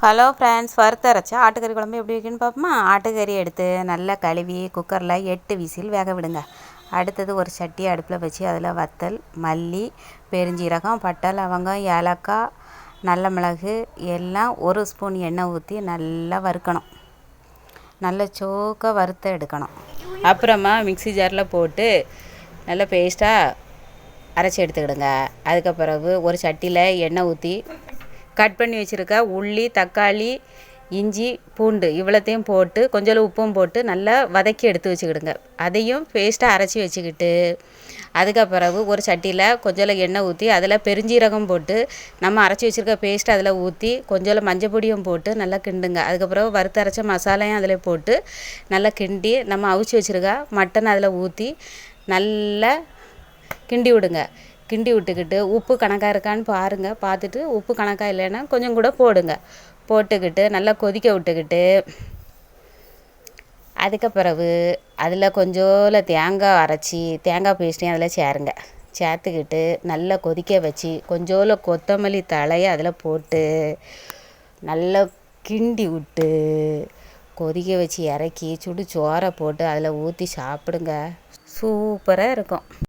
Hello friends, வறுத்து அரைச்ச ஆட்டுக்கறி குழம்பு எப்படி வைக்கணும்னு பார்ப்போமா. ஆட்டுக்கறி எடுத்து நல்லா கழுவி குக்கரில் 8 விசில் வேக விடுங்க. அடுத்தது ஒரு சட்டி அடுப்பில் வச்சு அதில் வத்தல், மல்லி, பெருஞ்சீரகம், பட்டை, லவங்கம், ஏலக்காய், நல்ல மிளகு எல்லாம் 1 ஸ்பூன் எண்ணெய் ஊற்றி நல்லா வறுக்கணும். நல்லா சோக்க வறுத்து எடுக்கணும். அப்புறமா மிக்ஸி ஜாரில் போட்டு நல்லா பேஸ்ட்டாக அரைச்சி எடுத்துக்கிடுங்க. அதுக்கு பிறகு ஒரு சட்டியில் எண்ணெய் ஊற்றி கட் பண்ணி வச்சுருக்க உள்ளி, தக்காளி, இஞ்சி, பூண்டு இவ்வளோத்தையும் போட்டு கொஞ்சம் உப்பும் போட்டு நல்லா வதக்கி எடுத்து வச்சுக்கிடுங்க. அதையும் பேஸ்ட்டாக அரைச்சி வச்சுக்கிட்டு அதுக்கு பிறகு ஒரு சட்டியில் கொஞ்சம் எண்ணெய் ஊற்றி அதில் பெருஞ்சீரகம் போட்டு நம்ம அரைச்சி வச்சுருக்க பேஸ்ட்டு அதில் ஊற்றி கொஞ்சம் மஞ்சள் பொடியும் போட்டு நல்லா கிண்டுங்க. அதுக்கப்புறம் வறுத்து அரைச்ச மசாலையும் அதில் போட்டு நல்லா கிண்டி நம்ம அவிச்சு வச்சுருக்க மட்டன் அதில் ஊற்றி நல்லா கிண்டி விடுங்க. கிண்டி விட்டுக்கிட்டு உப்பு கணக்காக இருக்கான்னு பாருங்கள். பார்த்துட்டு உப்பு கணக்காக இல்லைன்னா கொஞ்சம் கூட போடுங்க. போட்டுக்கிட்டு நல்லா கொதிக்க விட்டுக்கிட்டு அதுக்கு பிறகு அதில் கொஞ்சோல தேங்காய் அரைச்சி தேங்காய் பேஸ்ட்டையும் அதில் சேருங்க. சேர்த்துக்கிட்டு நல்லா கொதிக்க வச்சு கொஞ்சோல கொத்தமல்லி தழையை அதில் போட்டு நல்லா கிண்டி விட்டு கொதிக்க வச்சு இறக்கி சுடு சோறை போட்டு அதில் ஊற்றி சாப்பிடுங்க. சூப்பராக இருக்கும்.